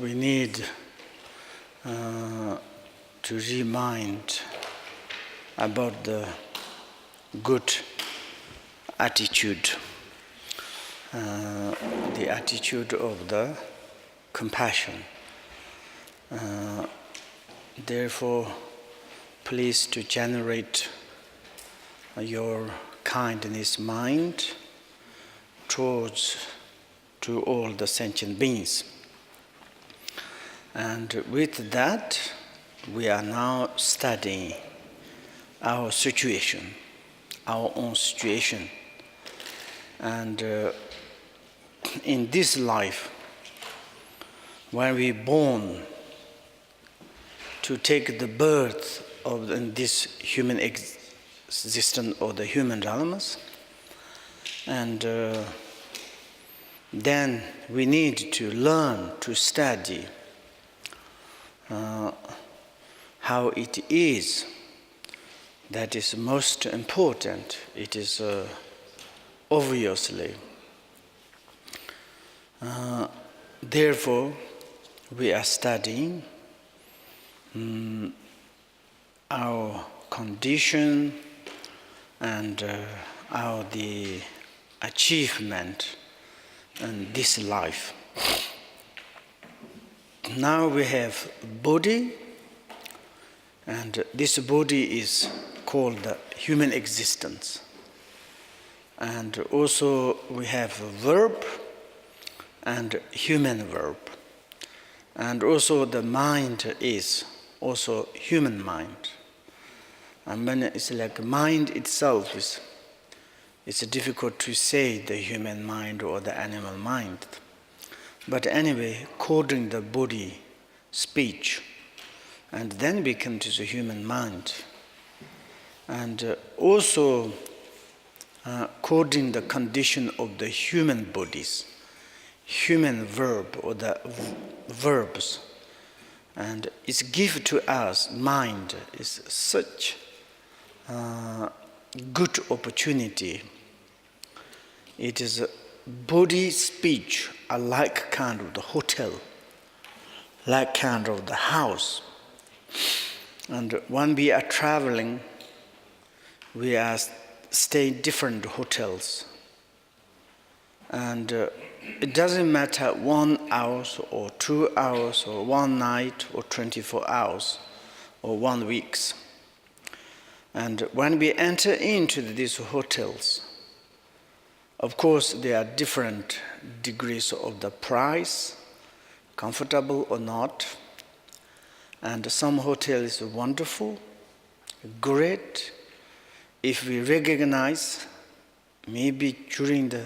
we need to remind about the good attitude, the attitude of the compassion. Therefore, please to generate your kindness mind towards to all the sentient beings. And with that, we are now studying our situation, our own situation. And in this life, when we born to take the birth of this human existence or the human dharmas, and then we need to learn to study how it is. That is most important. It is obviously. Therefore, we are studying our condition and the achievement in this life. Now we have body, and this body is called the human existence. And also we have a verb and human verb. And also the mind is also human mind. And when it's like mind itself it's difficult to say the human mind or the animal mind. But anyway, according to the body, speech, and then we come to the human mind. And also, according to the condition of the human bodies, human verb or the verbs, and it's given to us, mind is such good opportunity. It is body, speech are like kind of the hotel, like kind of the house. And when we are traveling, we are staying in different hotels. And it doesn't matter 1 hour or 2 hours or 1 night or 24 hours or 1 week. And when we enter into these hotels, of course there are different degrees of the price, comfortable or not. And some hotels are wonderful, great. If we recognize, maybe during the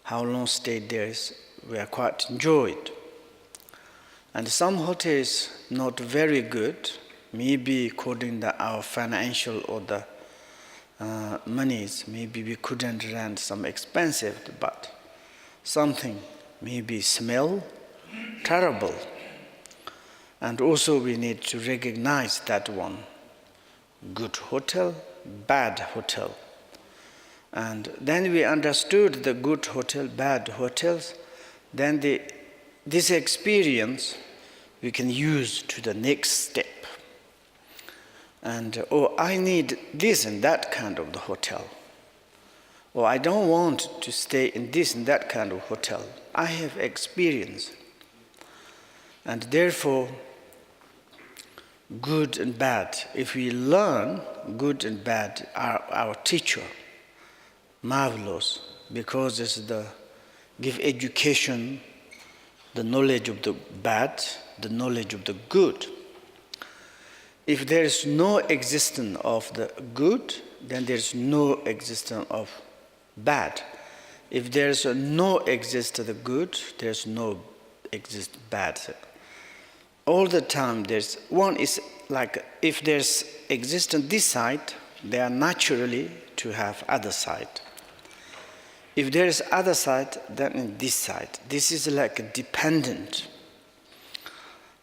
how long stay there is, we are quite enjoyed. And some hotels not very good, maybe according to our financial or the monies, maybe we couldn't rent some expensive, but something maybe smell terrible. And also we need to recognize that one, good hotel, bad hotel. And then we understood the good hotel, bad hotels, then this experience we can use to the next step. And, I need this and that kind of the hotel. Or I don't want to stay in this and that kind of hotel. I have experience. And therefore, good and bad, if we learn good and bad, our teacher, marvelous, because it's give education, the knowledge of the bad, the knowledge of the good. If there is no existence of the good, then there is no existence of bad. If there is no existence of the good, there is no exist bad. All the time there's one is like if there's existence this side, they are naturally to have other side. If there is other side, then in this side. This is like dependent.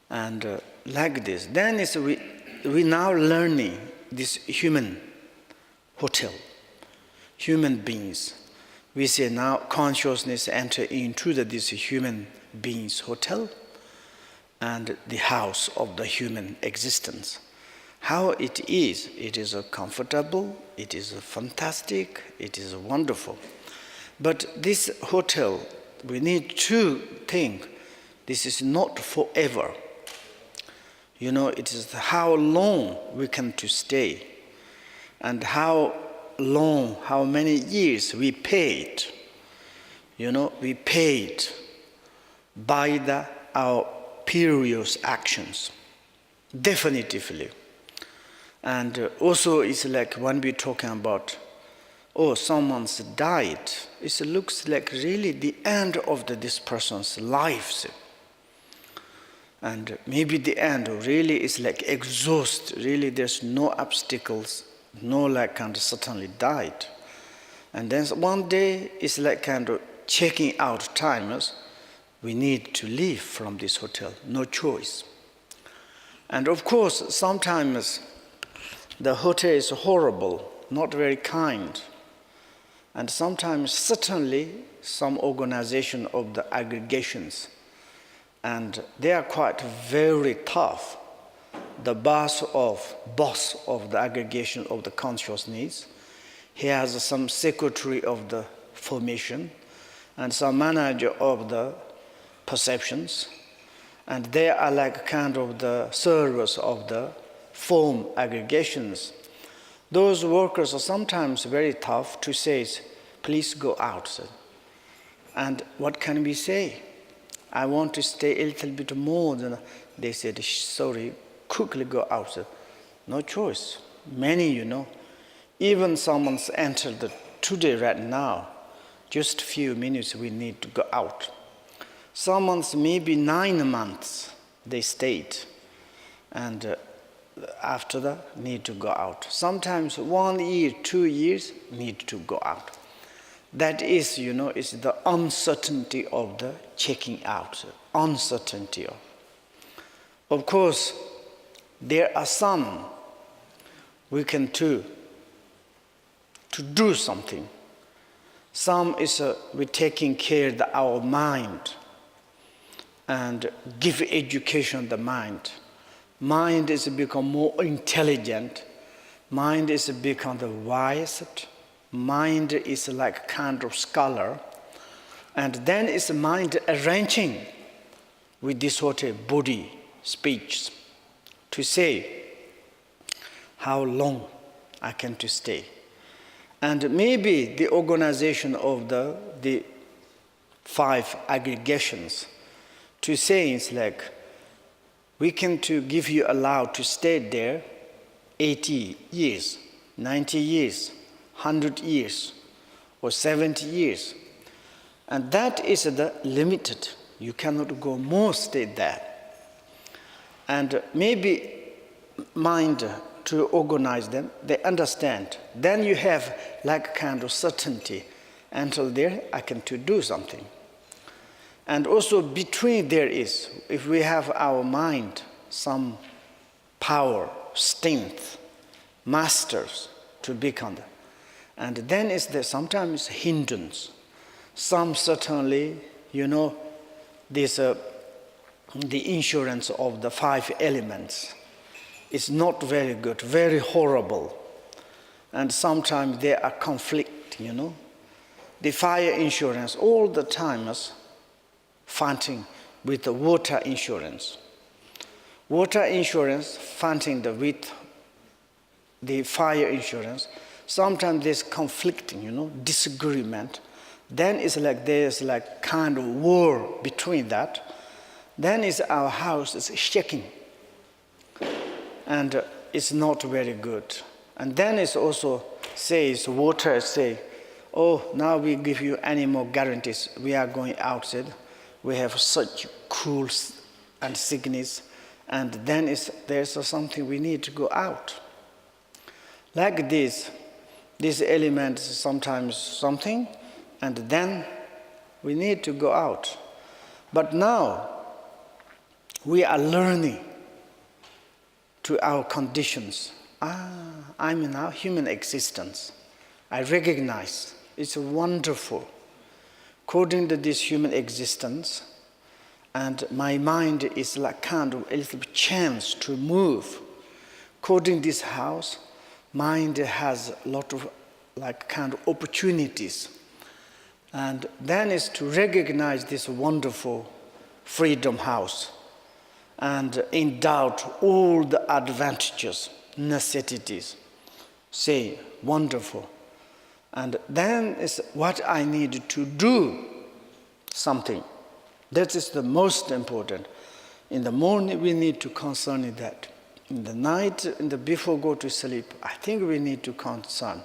And like this. Then is we now learning this human hotel, human beings. We say now consciousness enter into this human beings hotel. and the house of the human existence. How it is comfortable, it is fantastic, it is wonderful. But this hotel, we need to think this is not forever. It is how long we can to stay, and how long, how many years we paid. We paid by our previous actions, definitively. And also it's like when we're talking about, someone's died, it looks like really the end of this person's life. And maybe the end really is like exhaust, really there's no obstacles, no like kind of suddenly died. And then one day it's like kind of checking out times, we need to leave from this hotel, no choice. And of course, sometimes the hotel is horrible, not very kind. And sometimes certainly some organization of the aggregations, and they are quite very tough. The boss of the aggregation of the consciousness, he has some secretary of the formation and some manager of the perceptions, and they are like kind of the servers of the form aggregations. Those workers are sometimes very tough to say, please go out. And what can we say? I want to stay a little bit more than they said, sorry, quickly go out. No choice. Many, even someone's entered today right now, just a few minutes we need to go out. Someone's maybe 9 months they stayed, and after that need to go out. Sometimes 1 year, 2 years need to go out. That is, is the uncertainty of the checking out, uncertainty. Of course, there are some we can do to do something. Some is we're taking care of our mind and give education the mind. Mind is become more intelligent. Mind is become the wisest. Mind is like kind of scholar. And then is mind arranging with this sort of body speech to say how long I can to stay. And maybe the organization of the 5 aggregations to say it's like, we can to give you allowed to stay there 80 years, 90 years, 100 years, or 70 years. And that is the limited. You cannot go more stay there. And maybe mind to organize them, they understand. Then you have like kind of certainty. Until there, I can to do something. And also between there is, if we have our mind, some power, strength, masters to become. And then is there sometimes hindrance. Some certainly, this the insurance of the 5 elements is not very good, very horrible. And sometimes there are conflict, The fire insurance all the time is fighting with the water insurance. Water insurance fighting with the fire insurance. Sometimes there's conflicting, disagreement. Then it's like there's like kind of war between that. Then is our house is shaking. And it's not very good. And then it's also says, water say, now we give you any more guarantees. We are going outside. We have such cool and sickness. And then there's something we need to go out. Like this element is sometimes something, and then we need to go out. But now, we are learning to our conditions. I'm now human existence. I recognize it's wonderful. According to this human existence, and my mind is like kind of a little bit chance to move. According to this house, mind has a lot of like kind of opportunities. And then is to recognize this wonderful freedom house and endow all the advantages, necessities. Say, wonderful. And then is what I need to do something. That is the most important. In the morning, we need to concern in that. In the night, before go to sleep, I think we need to concern.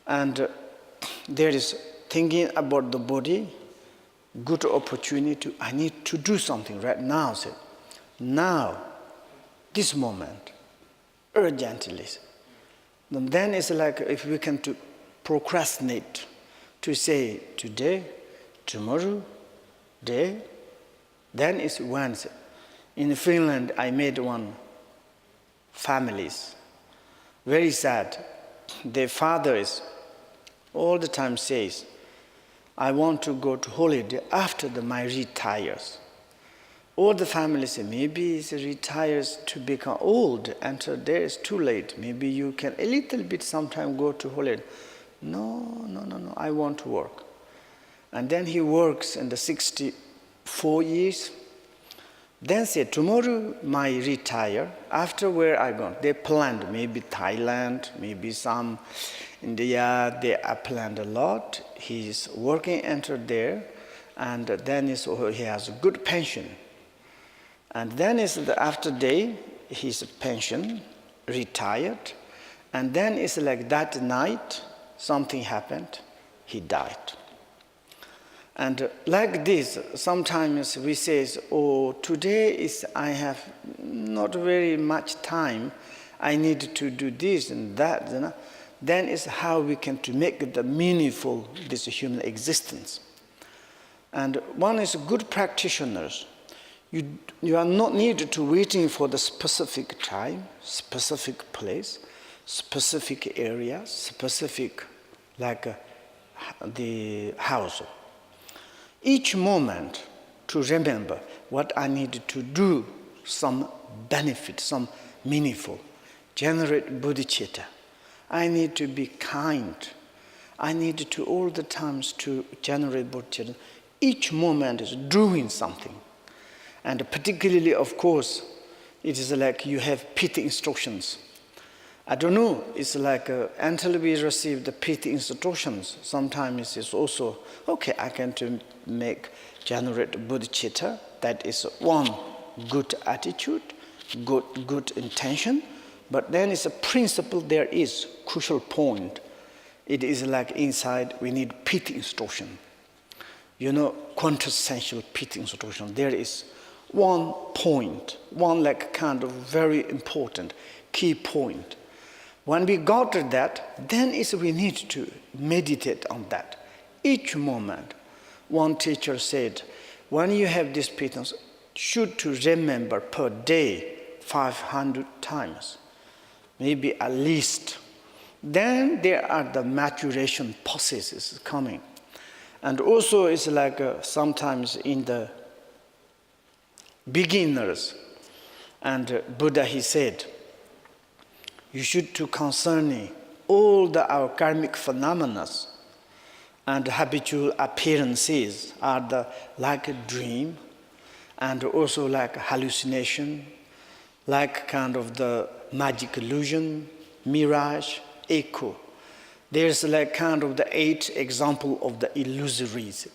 And there is thinking about the body, good opportunity. I need to do something right now. Say, now, this moment, urgently. And then it's like if we can to procrastinate, to say today, tomorrow, day, then it's Wednesday. In Finland, I made one families, very sad. Their father is all the time says, I want to go to holiday after my retires. All the families say, maybe he retires to become old, and so there is too late. Maybe you can a little bit sometime go to holiday. No, I want to work. And then he works in the 64 years. Then say, tomorrow my retire, after where I go. They planned, maybe Thailand, maybe some India, they are planned a lot. He's working, entered there, and then he has a good pension. And then after day, his pension, retired, and then it's like that night, something happened, he died. And like this, sometimes we say, oh, today I have not very much time, I need to do this and that. You know? Then is how we can to make the meaningful this human existence. And one is good practitioners. You are not needed to waiting for the specific time, specific place, specific area, specific like the house. Each moment to remember what I need to do, some benefit, some meaningful, generate bodhicitta. I need to be kind. I need to all the times to generate bodhicitta. Each moment is doing something. And particularly, of course, it is like you have PT instructions. I don't know, it's like until we receive the PT instructions, sometimes it's also, okay, I can to generate bodhicitta. That is one good attitude, good intention. But then it's a principle, there is crucial point. It is like inside, we need PT instruction. You know, quintessential PT instruction. There is one point, one like kind of very important key point. When we got to that, then we need to meditate on that. Each moment, one teacher said, when you have this PT, should to remember per day 500 times, maybe at least. Then there are the maturation processes coming. And also it's like sometimes in the beginners, and Buddha, he said, you should to concerning all our karmic phenomena and habitual appearances are like a dream and also like hallucination, like kind of the magic illusion, mirage, echo. There's like kind of the 8 example of the illusories.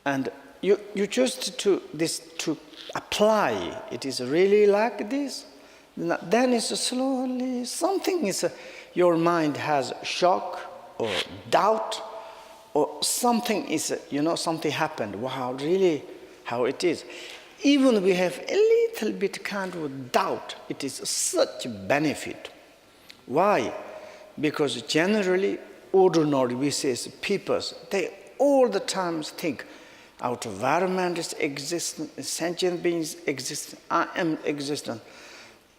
And you just to apply, it is really like this. Then it's slowly, something is, your mind has shock or doubt, or something is, something happened. Wow, really, how it is. Even we have a little bit kind of doubt, it is such a benefit. Why? Because generally, ordinary, we say, people, they all the time think, our environment is existent, sentient beings exist, I am existent.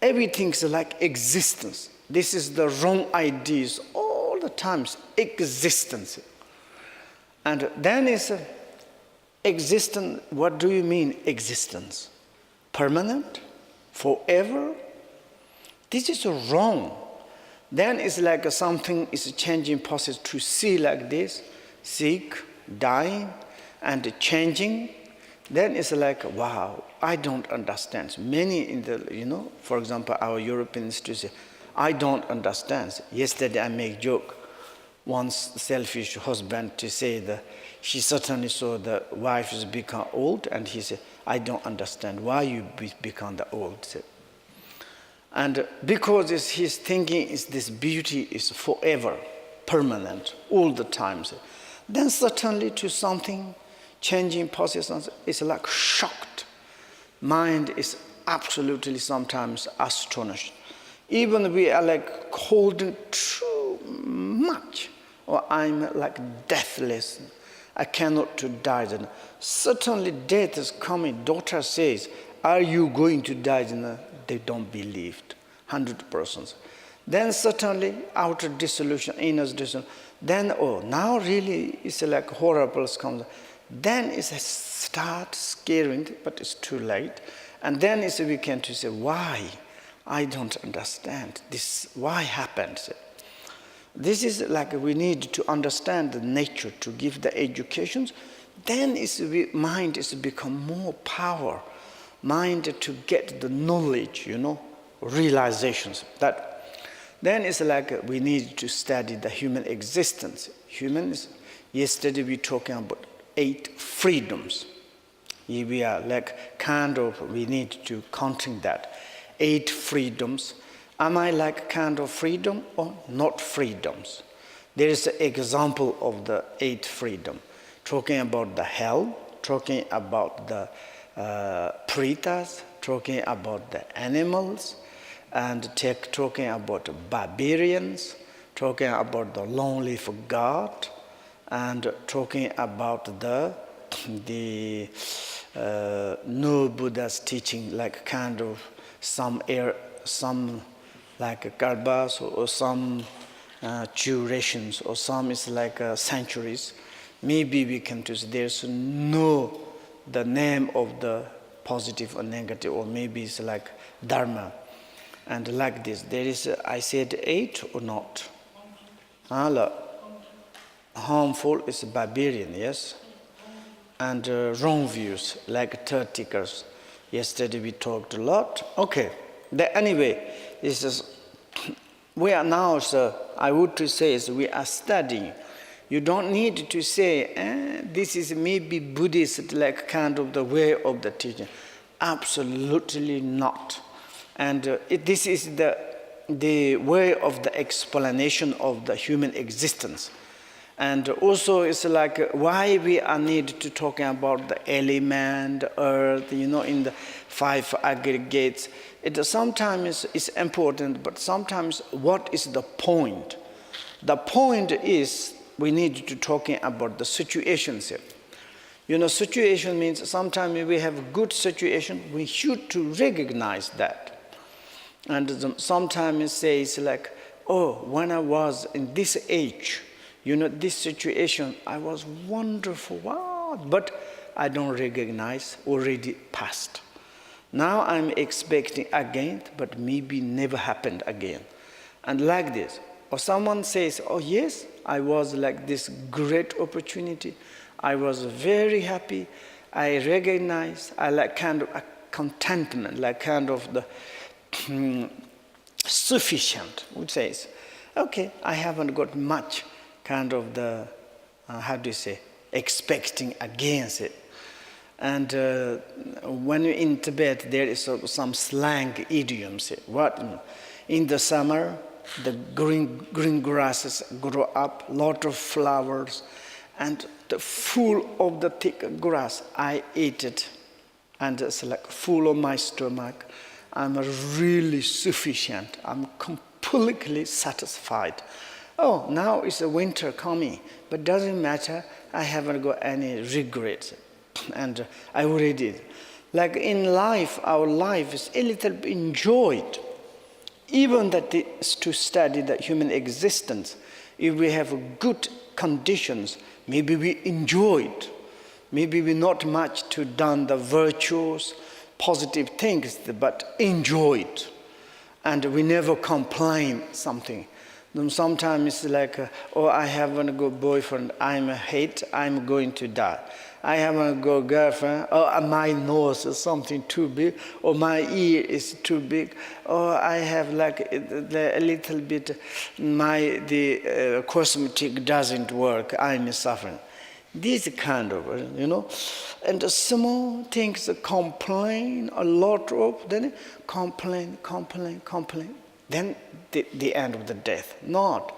Everything is like existence. This is the wrong ideas all the times, existence. And then Existence, what do you mean existence? Permanent? Forever? This is wrong. Then it's like something is a changing process to see like this, sick, dying, and changing. Then it's like, wow, I don't understand. Many in the, for example, our European institution, I don't understand. Yesterday I make joke. One selfish husband to say that she certainly saw the wife has become old, and he said, I don't understand why you become the old. And because his thinking is this beauty is forever, permanent, all the time. Then certainly to something changing process, it's like shocked. Mind is absolutely sometimes astonished. Even we are like holding too much, or I'm like deathless. I cannot to die. Then certainly death is coming. Daughter says, are you going to die? Then they don't believe it, 100%. Then certainly outer dissolution, inner dissolution. Then now really it's like horrible comes. Then it starts scaring, but it's too late. And then we can to say, why? I don't understand this. Why happened? This is like we need to understand the nature to give the educations. Then mind is become more power. Mind to get the knowledge, realizations. Then it's like we need to study the human existence. Humans, yesterday we talking about 8 freedoms. We are like we need to counting that. 8 freedoms. Am I like freedom or not freedoms? There is an example of the 8 freedom. Talking about the hell, talking about the pretas, talking about the animals, and talking about barbarians, talking about the lonely for God, and talking about the no Buddha's teaching, like some like garbas or some durations, or some is like centuries. Maybe we can choose. There's no the name of the positive or negative, or maybe it's like Dharma. And like this, there is, I said 8 or not? Harmful is barbarian, yes? And wrong views, like Turtikers. Yesterday we talked a lot. Okay, anyway, this is, we are now, I would to say, we are studying. You don't need to say, this is maybe Buddhist, like the way of the teaching. Absolutely not. And this is the way of the explanation of the human existence. And also it's like why we are need to talking about the element, the earth, in the 5 aggregates. It sometimes is important, but sometimes what is the point? The point is we need to talking about the situations here. Situation means sometimes we have a good situation, we should to recognize that. And sometimes it says like, when I was in this age, this situation, I was wonderful, wow, but I don't recognize, already passed. Now I'm expecting again, but maybe never happened again. And like this. Or someone says, yes, I was like this great opportunity. I was very happy. I recognize, I like a contentment, like the sufficient, which says, okay, I haven't got much the, expecting against it. And when you're in Tibet, there is some slang idioms. In the summer, the green grasses grow up, lot of flowers, and the full of the thick grass, I eat it, and it's like full of my stomach. I'm really sufficient. I'm completely satisfied. Now it's a winter coming, but doesn't matter. I haven't got any regrets, and I already did. Like in life, our life is a little bit enjoyed. Even that is to study the human existence. If we have good conditions, maybe we enjoy it. Maybe we not much to done the virtues, positive things, but enjoyed. And we never complain something. Then sometimes it's like, oh, I have a good boyfriend, I'm a hate, I'm going to die. I have a good girlfriend, or my nose is something too big, or my ear is too big, or I have like a little bit, the cosmetic doesn't work, I'm suffering. This kind of, and the small things complain a lot of, then complain. Then the end of the death. Not.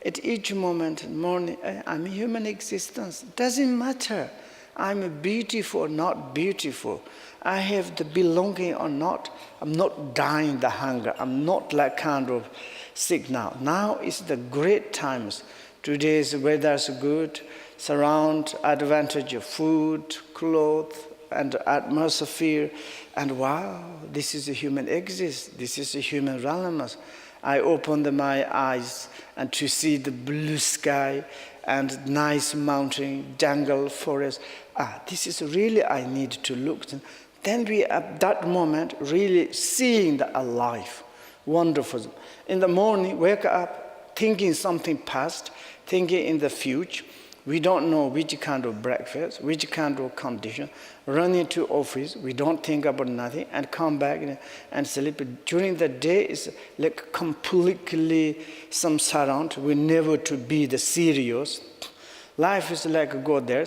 At each moment, morning, I'm a human existence. Doesn't matter. I'm beautiful or not beautiful. I have the belonging or not. I'm not dying the hunger. I'm not like kind of sick now. Now is the great times. Today's weather's good. Surround, advantage of food, clothes, and atmosphere. And wow, this is a human exist. This is a human realm. I opened my eyes and to see the blue sky and nice mountain, jungle, forest. This is really I need to look. Then we at that moment really seeing the alive, wonderful. In the morning, wake up, thinking something past, thinking in the future. We don't know which kind of breakfast, which kind of condition. Running to office, we don't think about nothing, and come back and sleep. During the day, it's like completely some surround. We never to be the serious. Life is like go there,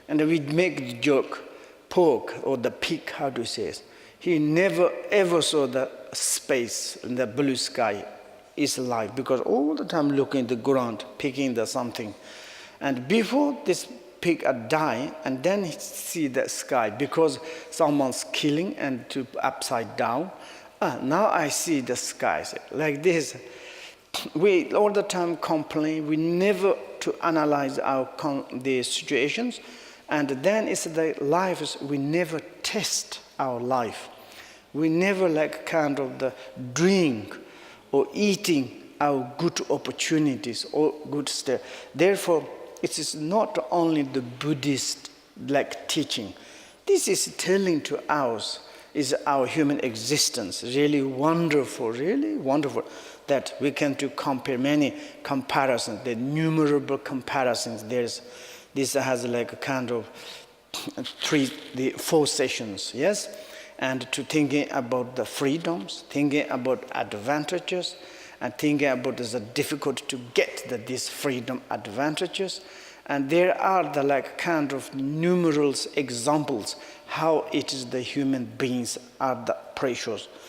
and we make the joke, pork or the pig, how to say it. He never ever saw the space in the blue sky is life, because all the time looking at the ground, picking the something. And before this pig die, and then he see the sky, because someone's killing and to upside down. Now I see the skies like this. We all the time complain. We never to analyze the situations, and then it's the lives. We never test our life. We never like kind of the drink or eating our good opportunities or good stuff. Therefore, it is not only the Buddhist like teaching. This is telling to us is our human existence. Really wonderful, that we can to compare many comparisons, the innumerable comparisons. This has like a kind of 4 sessions, yes? And to thinking about the freedoms, thinking about advantages, and thinking about the difficult to get these freedom advantages. And there are the like kind of numerous examples how it is the human beings are the precious.